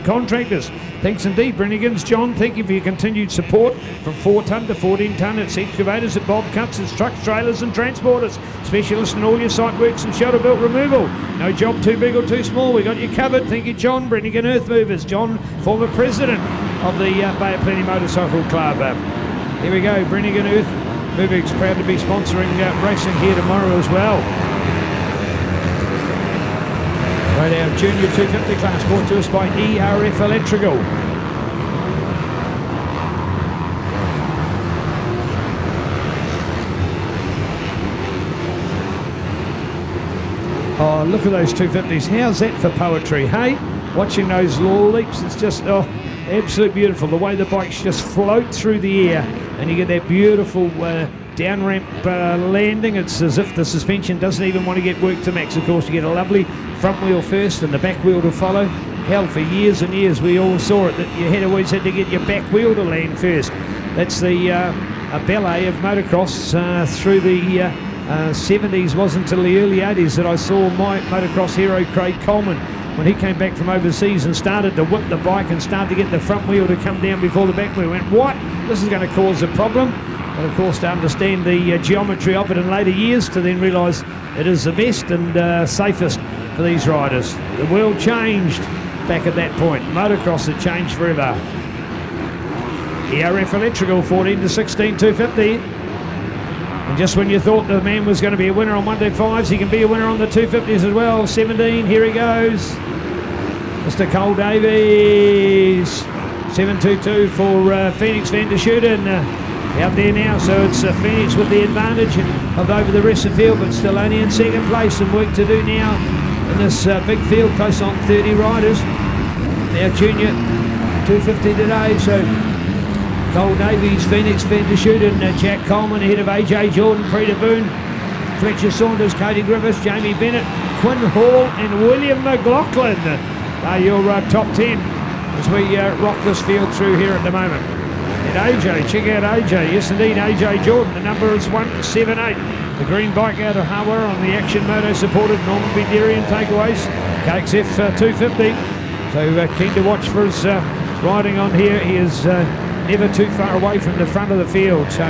contractors. Thanks indeed, Brennigans. John, thank you for your continued support from 4 tonne to 14 tonne. It's excavators, at Bob Cuts, it's trucks, trailers and transporters. Specialists in all your site works and shelter belt removal. No job too big or too small. We got you covered. Thank you, John. Brennigan Earth Movers. John, former president of the Bay of Plenty Motorcycle Club. Here we go. Brennigan Earth Movers proud to be sponsoring racing here tomorrow as well. Right, our Junior 250 class brought to us by ERF Electrical. Oh, look at those 250s. How's that for poetry, hey? Watching those leaps, it's just, oh, absolutely beautiful. The way the bikes just float through the air and you get that beautiful down ramp landing. It's as if the suspension doesn't even want to get worked to max. Of course, you get a lovely front wheel first and the back wheel to follow. Hell, for years and years we all saw it that you had always had to get your back wheel to land first. That's the ballet of motocross through the 70s. Wasn't until the early 80s that I saw my motocross hero Craig Coleman, when he came back from overseas and started to whip the bike and started to get the front wheel to come down before the back wheel, went, what? This is going to cause a problem. But of course, to understand the geometry of it in later years, to then realise it is the best and safest for these riders. The world changed back at that point. Motocross had changed forever. ERF Electrical, 14 to 16, 250. And just when you thought the man was going to be a winner on 125s, he can be a winner on the 250s as well. 17, here he goes. Mr. Cole Davies. 722 for Phoenix Van der Schuten. Out there now, so it's Phoenix with the advantage of over the rest of the field, but still only in second place, and work to do now in this big field, close on 30 riders. Now Junior 250 today, so Cole Davies, Phoenix Van der Schuten, Jack Coleman ahead of AJ Jordan, Peter Boone, Fletcher Saunders, Cody Griffiths, Jamie Bennett, Quinn Hall and William McLaughlin are your top 10 as we rock this field through here at the moment. And AJ, check out AJ, yes indeed, AJ Jordan, the number is 178. The green bike out of Hawa on the Action Moto supported Norman Bendarian takeaways, KXF 250. So keen to watch for his riding on here. He is never too far away from the front of the field, so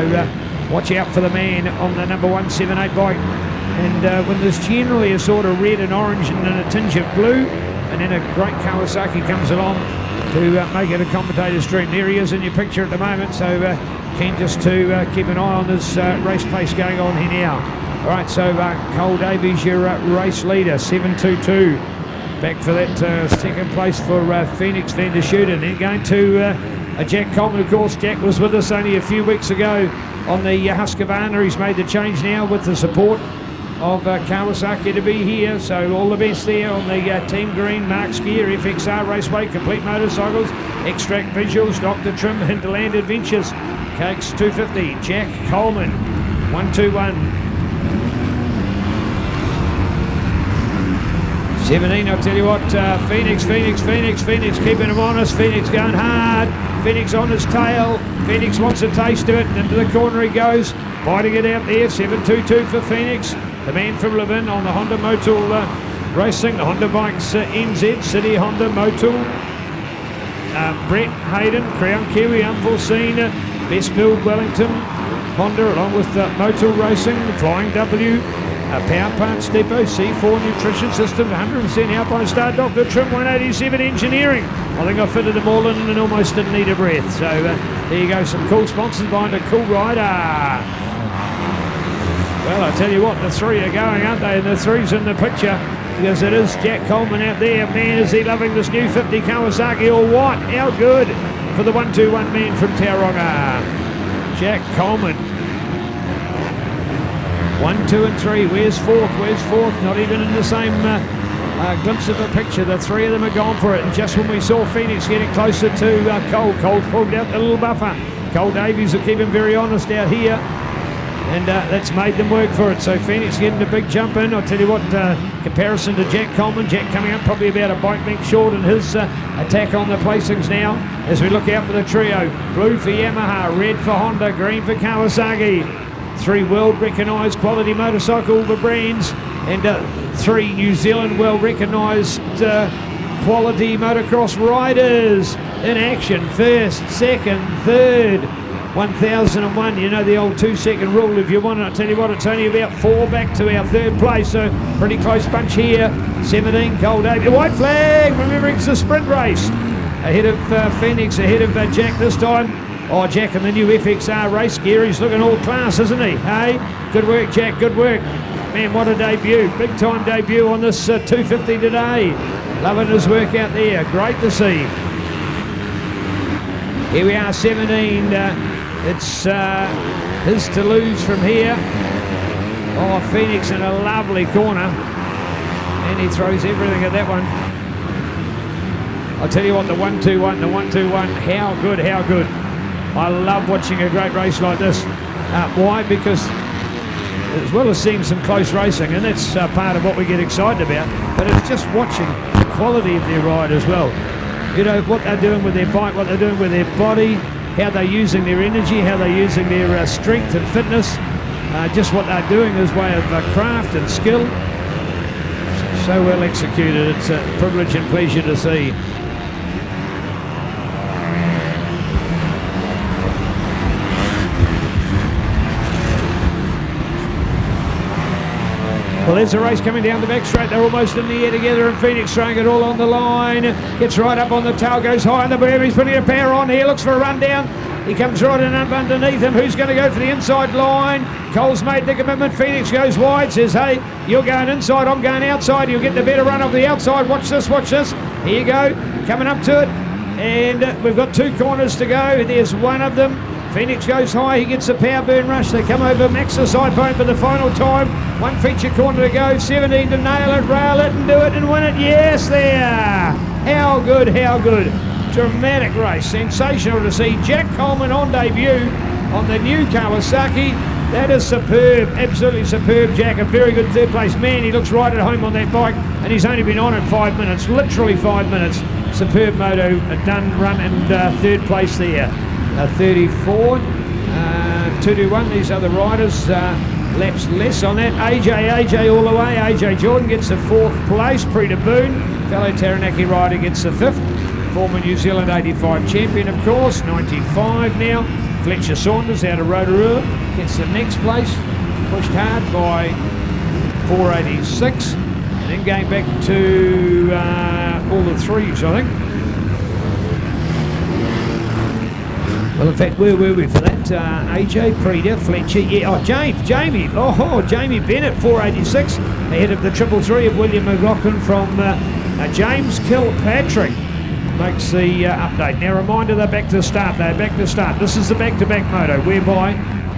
watch out for the man on the number 178 bike. And when there's generally a sort of red and orange and then a tinge of blue, and then a great Kawasaki comes along to make it a commentator's dream. There he is in your picture at the moment, so keen just to keep an eye on this race pace going on here now. All right, so Cole Davies, your race leader, 722. Back for that second place for Phoenix Van der Schuten. Then going to Jack Coleman, of course. Jack was with us only a few weeks ago on the Husqvarna. He's made the change now with the support of Kawasaki to be here, so all the best there on the Team Green, Mark's Gear, FXR Raceway, Complete Motorcycles, Extract Visuals, Dr. Trim, Hinterland Adventures, Cakes 250, Jack Coleman, 121. 17, I'll tell you what, Phoenix, keeping him honest, Phoenix going hard, Phoenix on his tail, Phoenix wants a taste of it, and into the corner he goes, biting it out there, 722 for Phoenix. The man from Levin on the Honda Motul Racing, the Honda Bikes NZ, City Honda Motul. Brett Hayden, Crown Kiwi, Unforeseen, Best Build Wellington, Honda, along with Motul Racing, Flying W, Power Parts Depot, C4 Nutrition System, 100% Alpine Star, Dr. Trim, 187 Engineering. I think I fitted them all in and almost didn't need a breath. So there you go, some cool sponsors behind a cool rider. Well, I tell you what, the three are going, aren't they? And the three's in the picture because it is Jack Coleman out there. Man, is he loving this new 50 Kawasaki or what? How good for the 121 man from Tauranga. Jack Coleman. 1, 2 and 3. Where's fourth? Where's fourth? Not even in the same glimpse of a picture. The three of them are gone for it. And just when we saw Phoenix getting closer to Cole pulled out the little buffer. Cole Davies will keep him very honest out here. And that's made them work for it. So Phoenix getting a big jump in. I'll tell you what, comparison to Jack Coleman. Jack coming up probably about a bike length short in his attack on the placings now. As we look out for the trio. Blue for Yamaha, red for Honda, green for Kawasaki. 3 world recognised quality motorcycle brands. And 3 New Zealand well recognised quality motocross riders in action. First, second, third. 1001, you know the old 2-second rule. If you want it, I tell you what, it's only about 4 back to our third place, so pretty close bunch here. 17, Cole Davey, white flag. Remember, it's a sprint race. Ahead of Phoenix, ahead of Jack this time. Oh, Jack in the new FXR race gear, he's looking all class, isn't he? Hey, good work, Jack, good work. Man, what a debut, big time debut on this 250 today. Loving his work out there, great to see. Here we are, 17. It's his to lose from here. Oh, Phoenix in a lovely corner. And he throws everything at that one. I'll tell you what, the 1-2-1, the 1-2-1, how good, how good. I love watching a great race like this. Why? Because as well as seeing some close racing, and that's part of what we get excited about, but it's just watching the quality of their ride as well. You know, what they're doing with their bike, what they're doing with their body, how they're using their energy, how they're using their strength and fitness, just what they're doing as way of craft and skill. So well executed, it's a privilege and pleasure to see. Well, there's a race coming down the back straight. They're almost in the air together, and Phoenix throwing it all on the line. Gets right up on the tail, goes high on the boom. He's putting a power on here, looks for a run down. He comes right in up underneath him. Who's going to go for the inside line? Cole's made the commitment. Phoenix goes wide, says, hey, you're going inside, I'm going outside. You'll get the better run off the outside. Watch this, watch this. Here you go, coming up to it. And we've got 2 corners to go. There's one of them. Phoenix goes high, he gets the power burn rush. They come over Max the side point for the final time. 1 feature corner to go, 17 to nail it, rail it and do it and win it. Yes, there. How good, how good. Dramatic race, sensational to see Jack Coleman on debut on the new Kawasaki. That is superb, absolutely superb, Jack. A very good third place. Man, he looks right at home on that bike, and he's only been on it 5 minutes, literally 5 minutes. Superb moto, done, run, and third place there. 34, 2-1, these other riders, laps less on that. AJ all the way. AJ Jordan gets the 4th place. Prita Boone, fellow Taranaki rider, gets the 5th. Former New Zealand 85 champion, of course, 95 now. Fletcher Saunders out of Rotorua gets the next place. Pushed hard by 486. And then going back to all the 3s, I think. Well, in fact, where were we for that? AJ, Prita, Fletcher, yeah, oh, Jamie Bennett, 486, ahead of the 333 of William McLaughlin from James Kilpatrick. Makes the update. Now, reminder, they're back to the start. They're back to the start. This is the back-to-back moto, whereby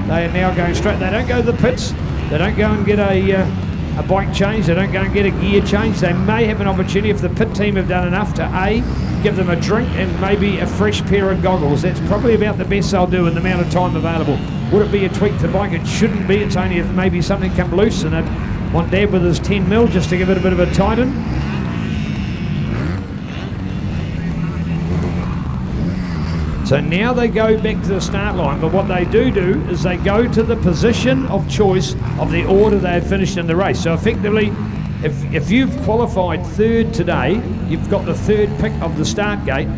they are now going straight. They don't go to the pits. They don't go and get a bike change. They don't go and get a gear change. They may have an opportunity, if the pit team have done enough, to A, give them a drink and maybe a fresh pair of goggles. That's probably about the best they'll do in the amount of time available. Would it be a tweak to the bike? It shouldn't be. It's only if maybe something come loose and they'd want Dad with his 10 mil just to give it a bit of a tighten. So now they go back to the start line, but what they do is they go to the position of choice of the order they have finished in the race. So effectively, if you've qualified 3rd today, you've got the 3rd pick of the start gate.